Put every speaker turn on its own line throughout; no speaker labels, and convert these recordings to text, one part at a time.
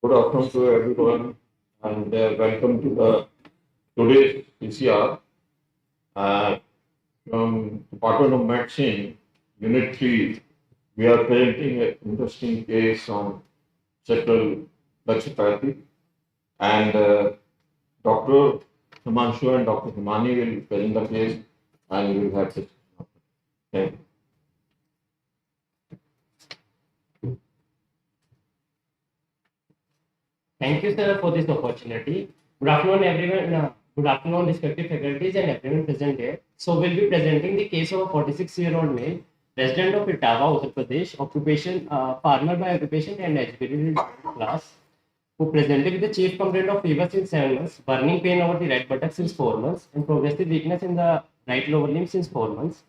Good afternoon to everyone, and welcome to the today's PCR from Department of Medicine, Unit 3. We are presenting an interesting case on sacral plexopathy, and Dr. Himanshu and Dr. Himani will present the case, and we will have this. Thank you.
Thank you, sir, for this opportunity. Good afternoon, everyone. Good afternoon, respective faculties and everyone present here. So, we'll be presenting the case of a 46-year-old male, resident of Etawah, Uttar Pradesh, occupation, farmer by occupation and educated class, who presented with the chief complaint of fever since 7 months, burning pain over the right buttock since 4 months, and progressive weakness in the right lower limb since 4 months.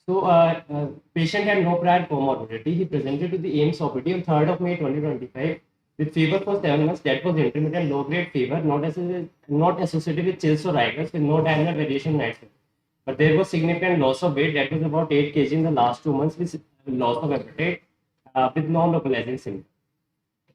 So, patient had no prior comorbidity. He presented to the AIIMS OPD on 3rd of May 2025 with fever for 7 months. That was intermittent low-grade fever, not associated with chills or rigors, with no diurnal variation night. But there was significant loss of weight. That was about 8 kg in the last 2 months, with loss of appetite, with non-localizing symptoms.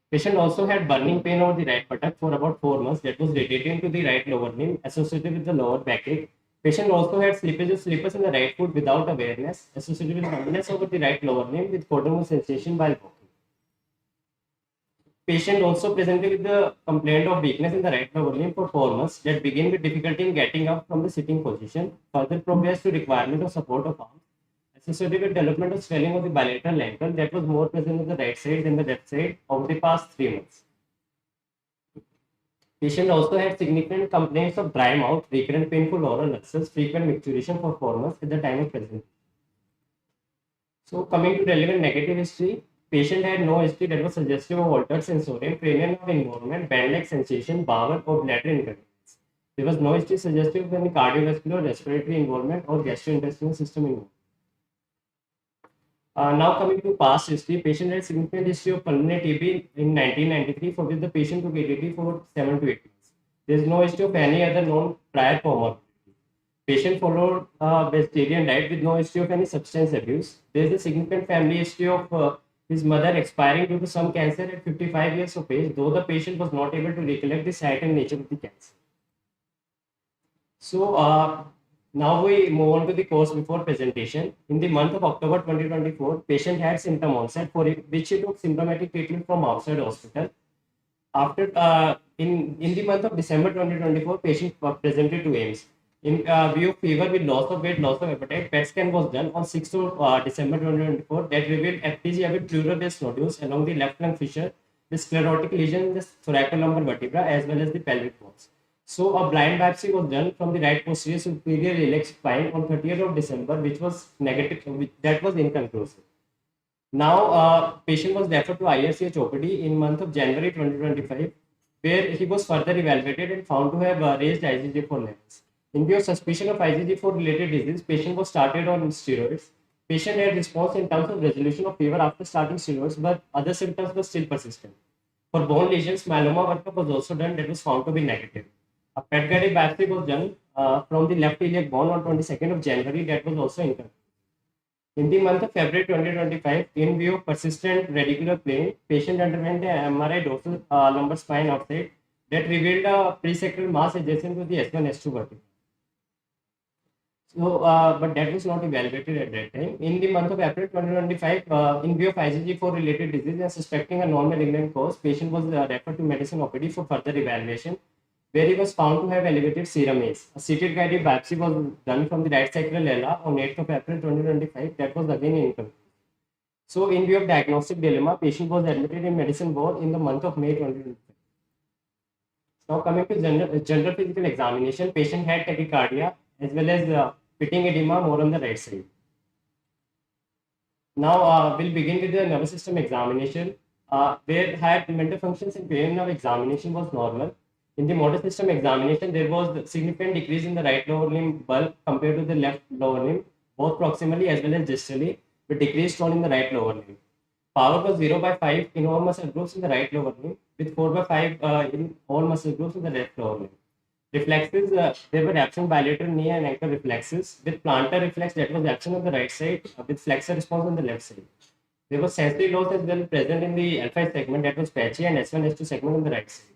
Patient also had burning pain over the right buttock for about 4 months. That was radiating to the right lower limb, associated with the lower backache. Patient also had slippers in the right foot without awareness, associated with numbness over the right lower limb with codomal sensation while walking. Patient also presented with the complaint of weakness in the right lower limb for 4 months that began with difficulty in getting up from the sitting position, further progressed to requirement of support of arms, associated with development of swelling of the bilateral ankle that was more present on the right side than the left side over the past 3 months. Patient also had significant complaints of dry mouth, recurrent painful oral ulcers, frequent micturition for 4 months at the time of presentation. So, coming to relevant negative history, patient had no history that was suggestive of altered sensorium, cranial nerve involvement, band-like sensation, bowel or bladder incontinence. There was no history suggestive of any cardiovascular, respiratory involvement or gastrointestinal system involvement. Now coming to past history, patient had significant history of pulmonary TB in 1993, for which the patient took ATT for 7 to 8 months. There is no history of any other known prior comorbidity. Patient followed vegetarian diet with no history of any substance abuse. There is a significant family history of his mother expiring due to some cancer at 55 years of age, though the patient was not able to recollect the site and nature of the cancer. So, now we move on to the course before presentation. In the month of October 2024, patient had symptom onset for which he took symptomatic treatment from outside hospital. After in the month of December 2024, patient presented to AIIMS. In view of fever with loss of weight, loss of appetite, PET scan was done on 6th of December 2024 that revealed FPGA with pleural-based nodules along the left lung fissure with sclerotic lesion in the thoracolumbar vertebra as well as the pelvic bones. So a blind biopsy was done from the right posterior superior iliac spine on 30th of December, which was negative, that was inconclusive. Now, patient was referred to IRCH OPD in month of January 2025, where he was further evaluated and found to have raised IgG4 levels. In view of suspicion of IgG4 related disease, patient was started on steroids. Patient had response in terms of resolution of fever after starting steroids, but other symptoms were still persistent. For bone lesions, myeloma workup was also done that was found to be negative. A PET guided biopsy was done from the left iliac bone on 22nd of January that was also inconclusive. In the month of February 2025, in view of persistent radicular pain, patient underwent an MRI dorsal lumbar spine outside that revealed a presacral mass adjacent to the S1 S2 vertebra. So, but that was not evaluated at that time. In the month of April 2025, in view of IgG4 related disease and suspecting a non-malignant cause, patient was referred to medicine OPD for further evaluation, where he was found to have elevated serum ACE. A CT guided biopsy was done from the right sacral ala on 8th of April 2025. That was again inconclusive. So, in view of diagnostic dilemma, patient was admitted in medicine board in the month of May 2025. Now, coming to general physical examination, patient had tachycardia as well as pitting edema more on the right side. Now, we'll begin with the nervous system examination, where higher mental functions in cranial nerve examination was normal. In the motor system examination, there was significant decrease in the right lower limb bulk compared to the left lower limb, both proximally as well as distally, with decrease shown in the right lower limb. Power was 0/5 in all muscle groups in the right lower limb, with 4/5 in all muscle groups in the left lower limb. Reflexes, there were absent bilateral knee and ankle reflexes, with plantar reflex that was absent on the right side, with flexor response on the left side. There was sensory loss as well present in the L5 segment, that was patchy, and S1, S2 segment on the right side.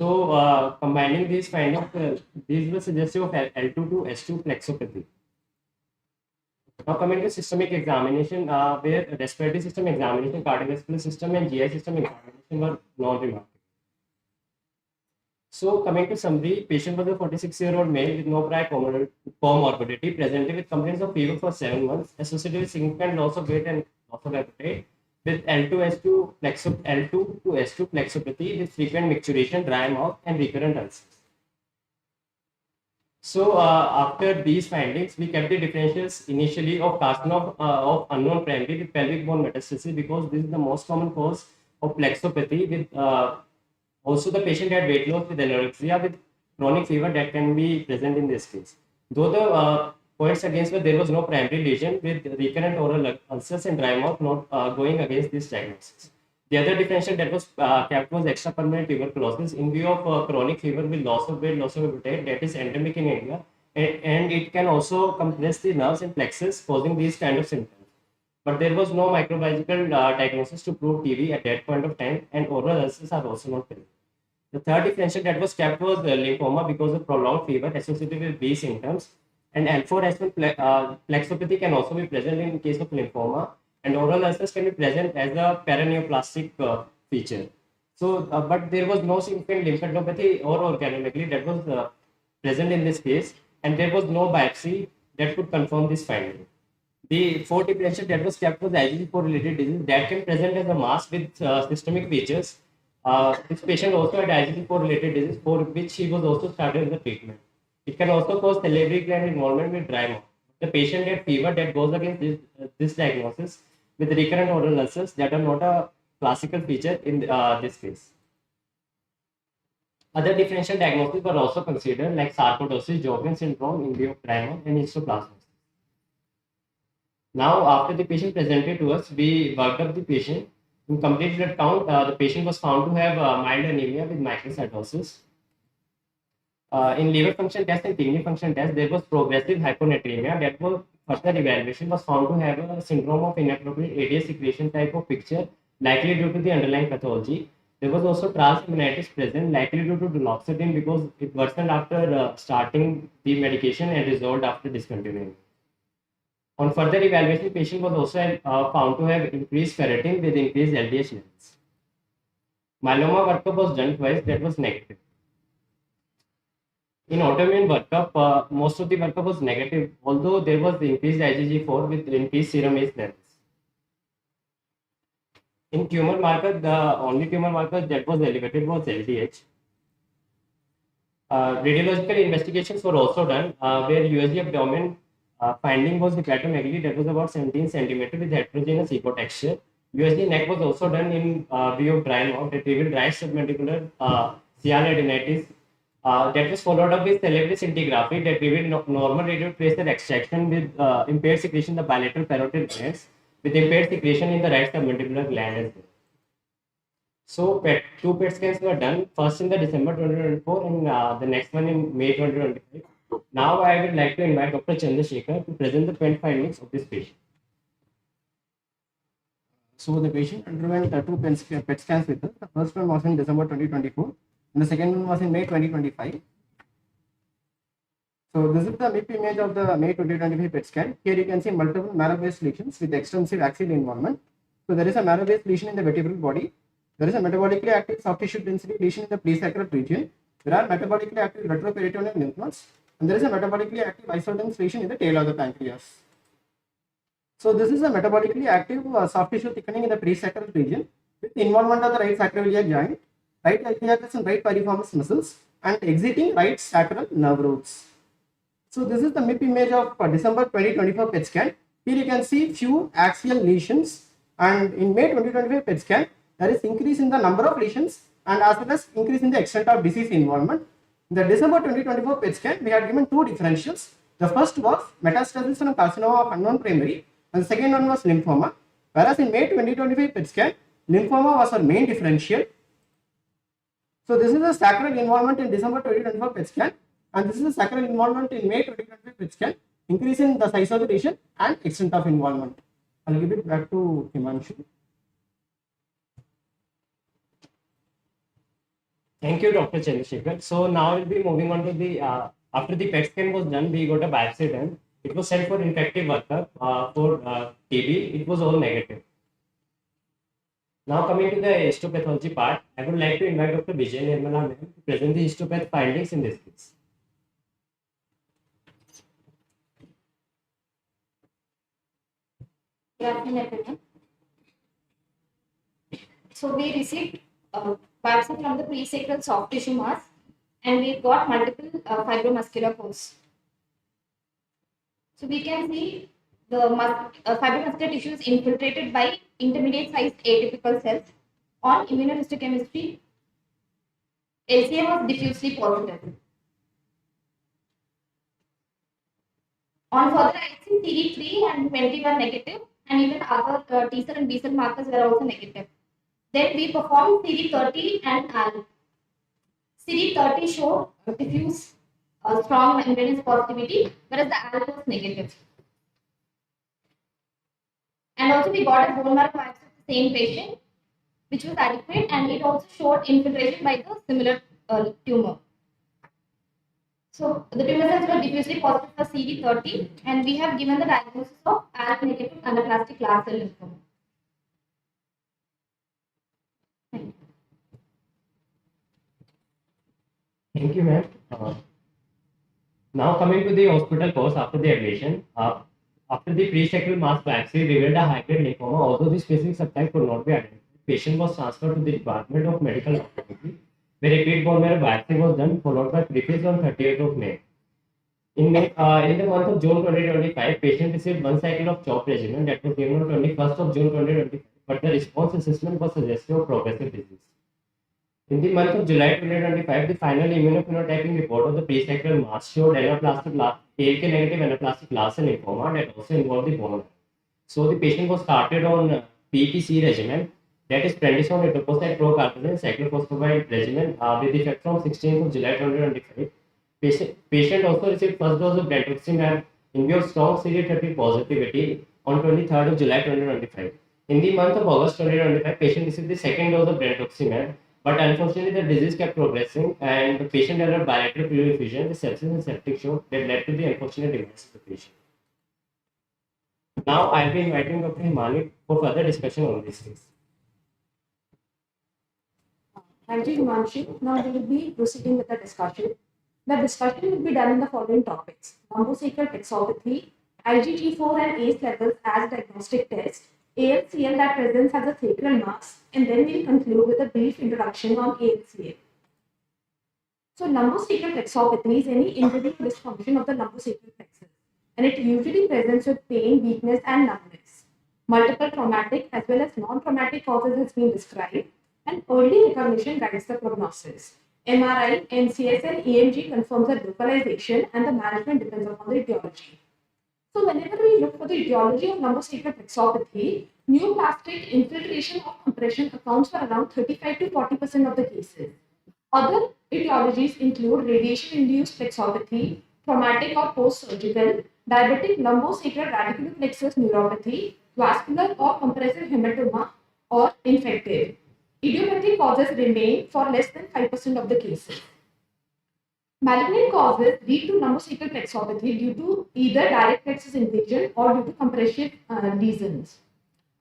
So, combining these findings, these were suggestive of L2 to S2 plexopathy. Now, coming to systemic examination, where respiratory system examination, cardiovascular system, and GI system examination were non-remarkable. So, coming to summary, patient was a 46-year-old male with no prior comorbidity, presented with complaints of fever for 7 months, associated with significant loss of weight and loss of appetite, with L2 to S2 plexopathy with frequent micturition, dry mouth, and recurrent ulcers. So, after these findings, we kept the differentials initially of carcinoma of unknown primary with pelvic bone metastasis, because this is the most common cause of plexopathy. With also the patient had weight loss with anorexia with chronic fever that can be present in this case. Though the points against were there was no primary lesion with recurrent oral ulcers and dry mouth, not going against this diagnosis. The other differential that was kept was extrapermanent tuberculosis in view of chronic fever with loss of weight, loss of appetite, that is endemic in India, and it can also compress the nerves and plexus, causing these kind of symptoms. But there was no microbiological diagnosis to prove TB at that point of time, and oral ulcers are also not present. The third differential that was kept was lymphoma because of prolonged fever associated with B symptoms, and L4S1 plexopathy can also be present in case of lymphoma, and oral ulcers can be present as a paraneoplastic feature. So, but there was no significant lymphadenopathy or organomegaly that was present in this case, and there was no biopsy that could confirm this finding. The fourth differential that was kept was IgG4 related disease that can present as a mass with systemic features. This patient also had IgG4 related disease for which he was also started the treatment. It can also cause salivary gland involvement with dry mouth. The patient had fever that goes against this diagnosis with recurrent oral ulcers that are not a classical feature in this case. Other differential diagnoses were also considered like sarcoidosis, Sjogren syndrome in view of dry mouth, and histoplasmosis. Now, after the patient presented to us, we worked up the patient. In complete blood count, the patient was found to have mild anemia with microcytosis. In liver function test and kidney function test, there was progressive hyponatremia. That was further evaluation was found to have a syndrome of inappropriate ADS secretion type of picture, likely due to the underlying pathology. There was also transaminitis present, likely due to duloxetine because it worsened after starting the medication and resolved after discontinuing. On further evaluation, patient was also found to have increased ferritin with increased LDH levels. Myeloma workup was done twice, that was negative. In autoimmune workup, most of the workup was negative, although there was increased IgG4 with increased serum ACE levels. In tumor marker, the only tumor marker that was elevated was LDH. Radiological investigations were also done, where USG abdomen finding was hepatomegaly that was about 17 centimeter with heterogeneous ecotexture. USG neck was also done in view of dry mouth that revealed right submandibular cyanoadenitis. That was followed up with salivary scintigraphy that revealed normal radial tracer extraction with impaired secretion in the bilateral parotid glands with impaired secretion in the right submandibular gland as well. So two PET scans were done, first in the December 2024 and the next one in May 2025. Now I would like to invite Dr. Chandrasekhar to present the PET findings of this patient.
So the patient underwent two PET scans with us. The first one was in December 2024 and the second one was in May 2025. So this is the MIP image of the May 2025 PET scan. Here you can see multiple marrow-based lesions with extensive axial involvement. So there is a marrow-based lesion in the vertebral body. There is a metabolically active soft tissue density lesion in the presacral region. There are metabolically active retroperitoneal lymph nodes, and there is a metabolically active isodense lesion in the tail of the pancreas. So this is a metabolically active soft tissue thickening in the presacral region with involvement of the right sacroiliac joint, right iliacus and right piriformis muscles, and exiting right sacral nerve roots. So this is the MIP image of December 2024 PET scan. Here you can see few axial lesions, and in May 2025 PET scan, there is increase in the number of lesions and as well as increase in the extent of disease involvement. In the December 2024 PET scan, we had given two differentials. The first was metastasis from carcinoma of unknown primary, and the second one was lymphoma. Whereas in May 2025 PET scan, lymphoma was our main differential. So this is the sacral involvement in December 2024 PET scan, and this is the sacral involvement in May 2025 PET scan, increase in the size of the lesion and extent of involvement. I'll give it back to Himanshu.
Thank you, Dr. Chandrasekhar. So now we'll be moving on to the after the PET scan was done, we got a biopsy done. It was sent for infective workup for TB. It was all negative. Now coming to the histopathology part, I would like to invite Dr. Vijay Nirmala ma'am to present the histopath findings in this case.
Good afternoon, everyone. So we received biopsy from the presacral soft tissue mass, and we got multiple fibromuscular pores. So we can see the fibromuscular tissue is infiltrated by intermediate-sized atypical cells. On immunohistochemistry, LCM was diffusely positive. On further IHC, CD3 and 20 were negative, and even other T cell and B cell markers were also negative. Then we performed CD30 and ALCL. CD30 showed diffuse strong membranous positivity, whereas the ALCL was negative. And also we got a bone marrow biopsy of the same patient, which was adequate, and it also showed infiltration by the similar tumor. So the tumor cells were diffusely positive for CD30, and we have given the diagnosis of ALK negative anaplastic large cell lymphoma.
Thank you, ma'am. Now coming to the hospital course after the admission, after the pre-sacral mass biopsy revealed a high-grade lymphoma, although the specific subtype could not be identified. The patient was transferred to the Department of Medical Oncology, where repeat bone marrow biopsy was done, followed by prephase on 30th of May. In the month of June 2025, patient received one cycle of CHOP regimen that was given on 21st of June 2025, but the response assessment was suggestive of progressive disease. In the month of July 2025, the final immunophenotyping report of the presacral mass showed ALK negative anaplastic large cell lymphoma that also involved the bone marrow. So the patient was started on PPC regimen, that is prednisone, etoposide, procalcitonin, cyclophosphamide regimen with effect from 16th of July 2025. Patient also received first dose of brentuximab in view of strong CD30 positivity on 23rd of July 2025. In the month of August 2025, patient received the second dose of brentuximab, but unfortunately the disease kept progressing and the patient developed bilateral pleural effusion, the sepsis and septic shock that led to the unfortunate demise of the patient. Now I'll be inviting Dr. Himani for further discussion on this case.
Thank you, Himanshu. Now we will be proceeding with the discussion. The discussion will be done in the following topics: lumbosacral plexopathy, IgG4 and ACE levels as diagnostic test, ALCL that presents as a sacral mass, and then we'll conclude with a brief introduction on ALCL. So lumbosacral plexopathy is any injury or dysfunction of the lumbosacral plexus, and it usually presents with pain, weakness, and numbness. Multiple traumatic as well as non-traumatic causes has been described, and early recognition guides the prognosis. MRI, NCS, and EMG confirms the localization, and the management depends upon the etiology. So whenever we look for the etiology of lumbosacral plexopathy, neoplastic infiltration or compression accounts for around 35 to 40% of the cases. Other etiologies include radiation-induced plexopathy, traumatic or post-surgical, diabetic lumbosacral radiculoplexus neuropathy, vascular or compressive hematoma, or infective. Idiopathic causes remain for less than 5% of the cases. Malignant causes lead to lumbosacral plexopathy due to either direct plexus invasion or due to compressive lesions.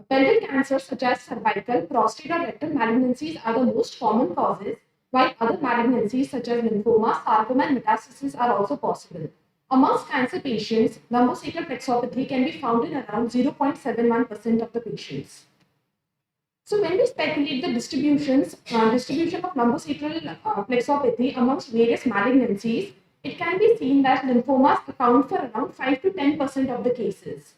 Pelvic cancers such as cervical, prostate, or rectal malignancies are the most common causes, while other malignancies such as lymphoma, sarcoma, and metastasis are also possible. Amongst cancer patients, lumbosacral plexopathy can be found in around 0.71% of the patients. So when we speculate the distribution of lumbosacral plexopathy amongst various malignancies, it can be seen that lymphomas account for around 5 to 10% of the cases.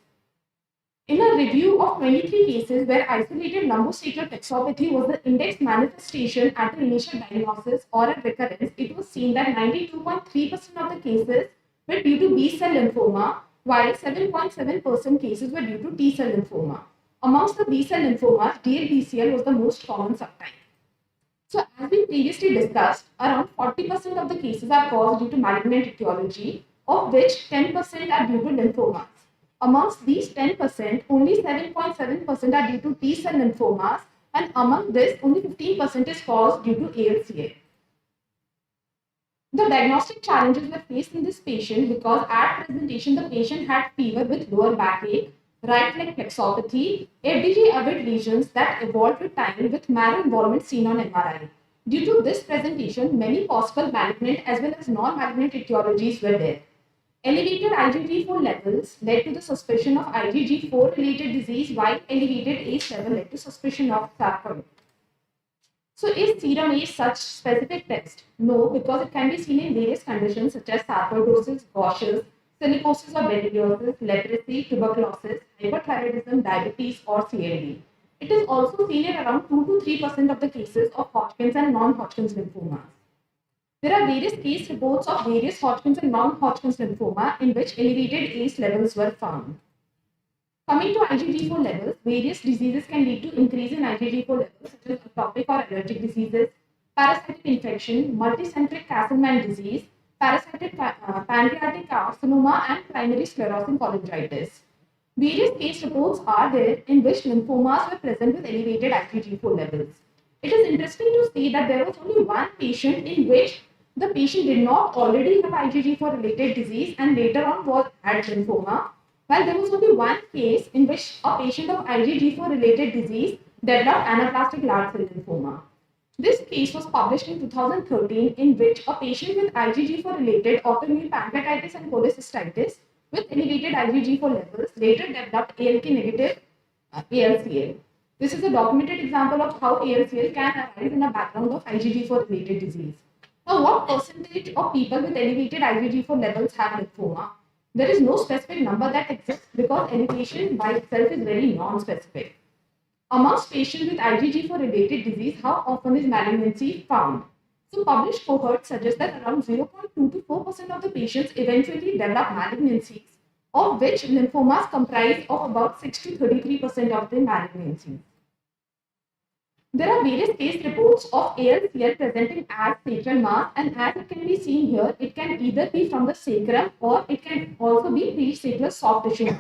In a review of 23 cases where isolated lumbosacral plexopathy was the index manifestation at the initial diagnosis or at recurrence, it was seen that 92.3% of the cases were due to B cell lymphoma, while 7.7% cases were due to T cell lymphoma. Amongst the B cell lymphomas, DLBCL was the most common subtype. So as we previously discussed, around 40% of the cases are caused due to malignant etiology, of which 10% are due to lymphomas. Amongst these 10%, only 7.7% are due to T-cell lymphomas, and among this, only 15% is caused due to ALCL. The diagnostic challenges were faced in this patient because at presentation, the patient had fever with lower backache, right leg plexopathy, FDG-avid lesions that evolved with time with marrow involvement seen on MRI. Due to this presentation, many possible malignant as well as non-malignant etiologies were there. Elevated IgG4 levels led to the suspicion of IgG4 related disease, while elevated ACE level led to suspicion of sarcoid. So is serum ACE such specific test? No, because it can be seen in various conditions such as sarcoidosis, Gaucher's, silicosis or bedeliosis, leprosy, tuberculosis, hyperthyroidism, diabetes, or CLD. It is also seen in around 2 to 3% of the cases of Hodgkin's and non-Hodgkin's lymphomas. There are various case reports of various Hodgkin's and non-Hodgkin's lymphoma in which elevated ACE levels were found. Coming to IgG4 levels, various diseases can lead to increase in IgG4 levels such as atopic or allergic diseases, parasitic infection, multicentric Castleman disease, parasitic pancreatic carcinoma, and primary sclerosing cholangitis. Various case reports are there in which lymphomas were present with elevated IgG4 levels. It is interesting to see that there was only one patient in which the patient did not already have IgG4 related disease and later on had lymphoma, while there was only one case in which a patient of IgG4 related disease developed anaplastic large cell lymphoma. This case was published in 2013 in which a patient with IgG4 related autoimmune pancreatitis and cholecystitis with elevated IgG4 levels later developed ALK negative ALCL. This is a documented example of how ALCL can arise in a background of IgG4 related disease. Now, what percentage of people with elevated IgG4 levels have lymphoma? There is no specific number that exists because elevation by itself is very non-specific. Amongst patients with IgG4 related disease, how often is malignancy found? So published cohorts suggest that around 0.2 to 4% of the patients eventually develop malignancies, of which lymphomas comprise of about 6 to 33% of the malignancies. There are various case reports of ALCL presenting as sacral mass, and as it can be seen here, it can either be from the sacrum or it can also be pre-sacral soft tissue.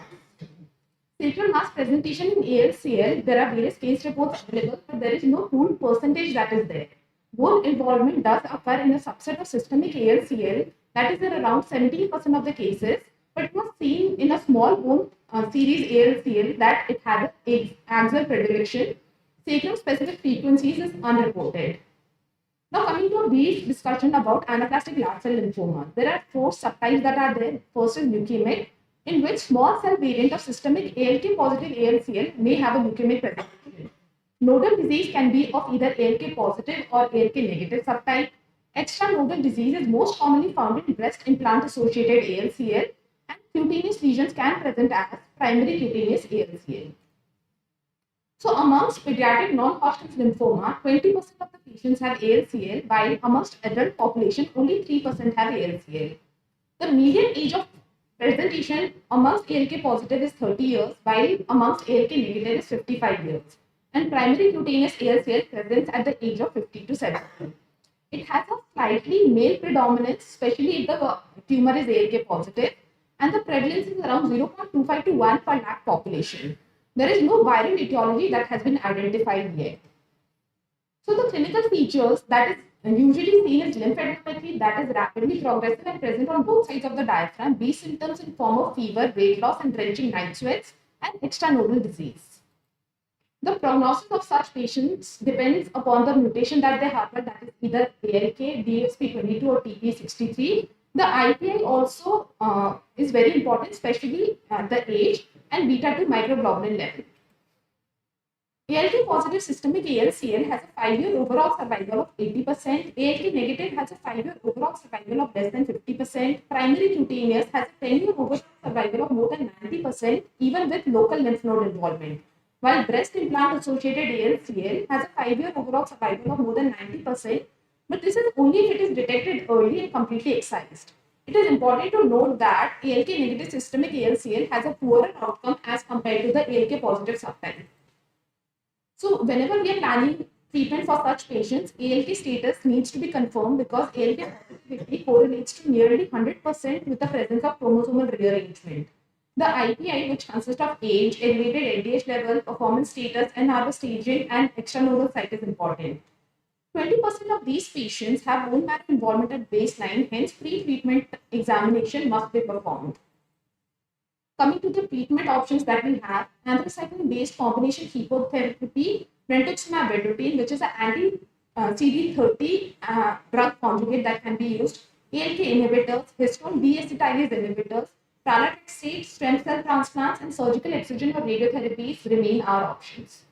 Sacral mass presentation in ALCL, there are various case reports available, but there is no pooled percentage that is there. Bone involvement does occur in a subset of systemic ALCL, that is in around 17% of the cases, but it was seen in a small bone series ALCL that it had an axial predilection. Sacrum specific frequencies is unreported. Now coming to a brief discussion about anaplastic large cell lymphoma. There are 4 subtypes that are there. First is leukemic, in which small cell variant of systemic ALK positive ALCL may have a leukemic presentation. Nodal disease can be of either ALK positive or ALK negative subtype. Extranodal disease is most commonly found in breast implant associated ALCL, and cutaneous lesions can present as primary cutaneous ALCL. So amongst pediatric non-Hodgkin's lymphoma, 20% of the patients have ALCL, while amongst adult population, only 3% have ALCL. The median age of presentation amongst ALK positive is 30 years, while amongst ALK negative is 55 years. And primary cutaneous ALCL presents at the age of 50 to 70. It has a slightly male predominance, especially if the tumor is ALK positive, and the prevalence is around 0.25 to 1 per lakh population. There is no viral etiology that has been identified yet. So the clinical features that is usually seen as lymphadenopathy that is rapidly progressive and present on both sides of the diaphragm, B symptoms in form of fever, weight loss and drenching night sweats, and extranodal disease. The prognosis of such patients depends upon the mutation that they harbor, that is either ALK, DSP22 or TP63. The IPI also is very important, especially the age and beta-2 microglobulin level. ALK positive systemic ALCL has a 5-year overall survival of 80%. ALK negative has a 5-year overall survival of less than 50%. Primary cutaneous has a 10-year overall survival of more than 90%, even with local lymph node involvement. While breast implant associated ALCL has a 5-year overall survival of more than 90%, but this is only if it is detected early and completely excised. It is important to note that ALK negative systemic ALCL has a poorer outcome as compared to the ALK positive subtype. So whenever we are planning treatment for such patients, ALK status needs to be confirmed because ALK positivity correlates to nearly 100% with the presence of chromosomal rearrangement. The IPI, which consists of age, elevated LDH level, performance status, and other staging and extranodal site is important. 20% of these patients have bone marrow involvement at baseline, hence pre-treatment examination must be performed. Coming to the treatment options that we have, anthracycline-based combination chemotherapy, brentuximab vedotin, which is an anti-CD30 drug conjugate that can be used, ALK inhibitors, histone deacetylase inhibitors, pralatrexate, stem cell transplants, and surgical excision or radiotherapies remain our options.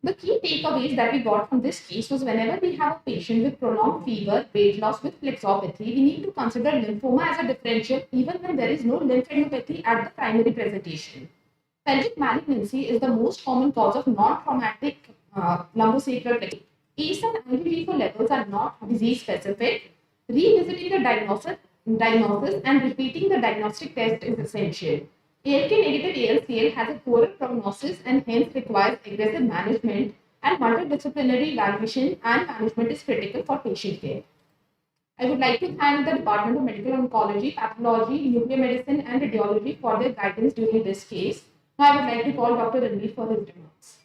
The key takeaways that we got from this case was whenever we have a patient with prolonged fever, weight loss with plexopathy, we need to consider lymphoma as a differential even when there is no lymphadenopathy at the primary presentation. Pelvic malignancy is the most common cause of non-traumatic lumbosacral plexopathy. ACE and IgG4 levels are not disease specific. Revisiting the diagnosis and repeating the diagnostic test is essential. ALK negative ALCL has a poorer prognosis and hence requires aggressive management, and multidisciplinary evaluation and management is critical for patient care. I would like to thank the Department of Medical Oncology, Pathology, Nuclear Medicine, and Radiology for their guidance during this case. Now I would like to call Dr. Ranveer for his remarks.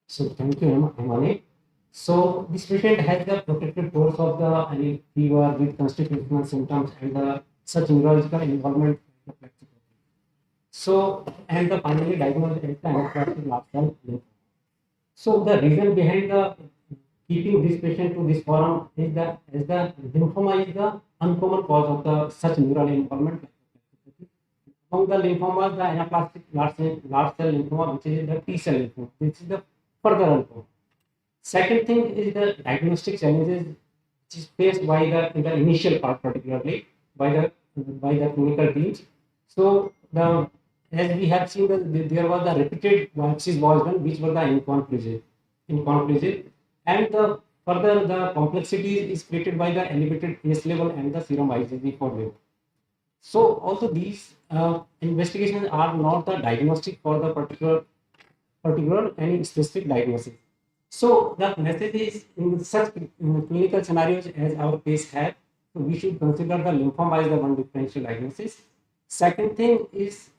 So thank you, Himani. So this patient has the protected course of the any fever with constitutional symptoms and the such neurological involvement. So and the finally diagnosed as the anaplastic large cell lymphoma. So the reason behind the keeping this patient to this forum is that as the lymphoma is the uncommon cause of the such neural involvement. Among the lymphomas, the anaplastic large cell lymphoma, which is the T cell lymphoma, which is the further uncommon. Second thing is the diagnostic challenges which is faced by in the initial part, particularly by the clinical teams. So as we have seen that there was the repeated biopsies was done which were the inconclusive, and the further the complexity is created by the elevated ACE level and the serum IgG4 level. So also these investigations are not the diagnostic for the particular any specific diagnosis. So the message is in such clinical scenarios as our case had, so we should consider the lymphoma as the one differential diagnosis. Second thing is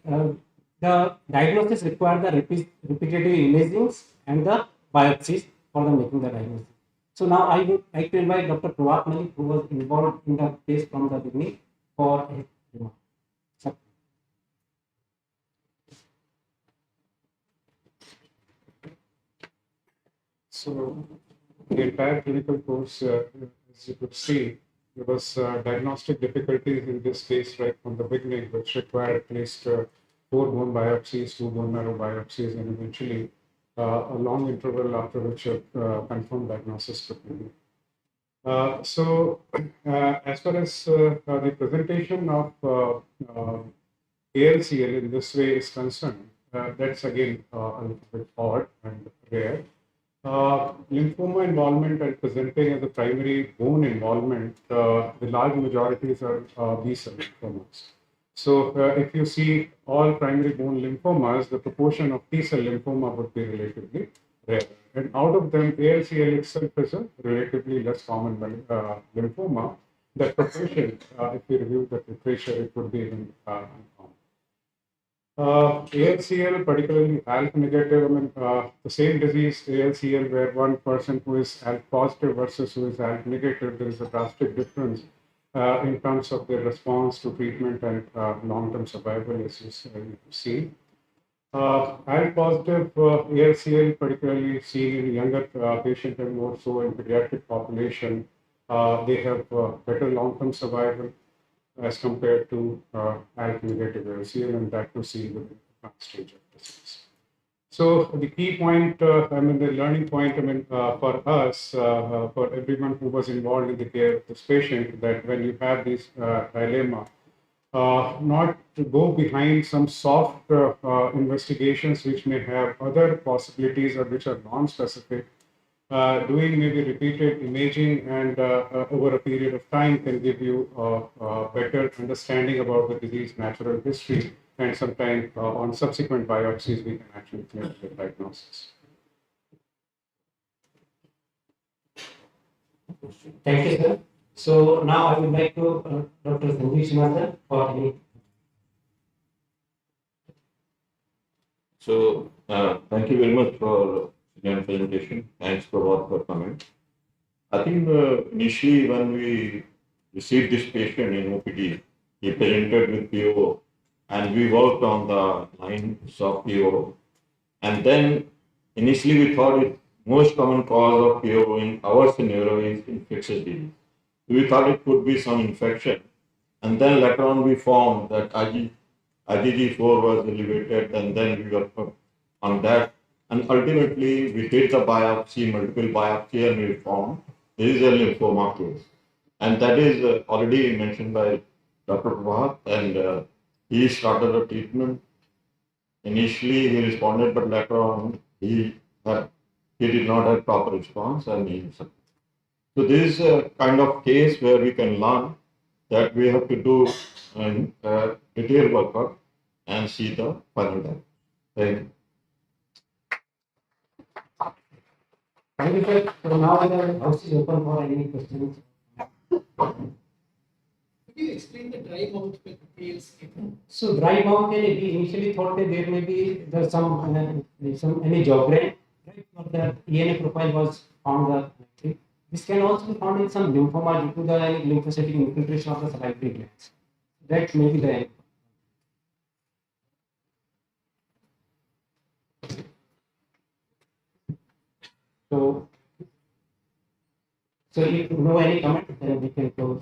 the diagnosis require the repetitive imagings and the biopsies for the making the diagnosis. So now I would like to invite Dr. Prabhat Malik, who was involved in the case from the beginning, for his remarks.
So the entire clinical course, as you could see, there was diagnostic difficulties in this case right from the beginning, which required at least 4 bone biopsies, 2 bone marrow biopsies, and eventually a long interval after which a confirmed diagnosis could be made. As far as the presentation of ALCL in this way is concerned, that's again a little bit odd and rare. Lymphoma involvement and presenting as a primary bone involvement, the large majorities are B-cell lymphomas. So if you see all primary bone lymphomas, the proportion of T-cell lymphoma would be relatively rare. And out of them, ALCL itself is a relatively less common lymphoma. That proportion, if you review the literature, it would be even uncommon. ALCL, particularly ALK negative, I mean, the same disease, ALCL, where one person who is ALK positive versus who is ALK negative, there is a drastic difference in terms of their response to treatment and long-term survival, as you see. ALK positive ALCL, particularly seen in younger patients and more so in pediatric population, they have better long-term survival as compared to ALK negative ALCL, and that to see with the advanced stage of disease. So the key point, the learning point, for us, for everyone who was involved in the care of this patient, that when you have this dilemma, not to go behind some soft investigations which may have other possibilities or which are non-specific. Doing maybe repeated imaging and over a period of time can give you a better understanding about the disease natural history, and sometimes on subsequent biopsies we can actually make the diagnosis.
Thank you, sir. So now I would like to Dr. Sanjeev Srinathan for any.
So, thank you very much for your presentation. Thanks for what for comment. I think initially when we received this patient in OPD, he presented with PO and we worked on the lines of PO. And then initially we thought it most common cause of PO in our scenario is infectious disease. We thought it could be some infection. And then later on we found that IgG4 was elevated and then we were on that. And ultimately we did the biopsy, multiple biopsy, and we found this is a lymphoma case. And that is already mentioned by Dr. Prabhat, and he started a treatment. Initially he responded, but later on he did not have proper response and he so this is a kind of case where we can learn that we have to do an detailed workup and see the final data. Thank you.
Thank you, sir. So now the house is open for any questions.
Could you explain the dry mouth phase?
So dry mouth can be initially thought that there may be some any jawgrain, right? Or the ENA profile was found the. This can also be found in some lymphoma due to the lymphocytic infiltration of the salivary glands. That may be the. So if no any comment, then we can close.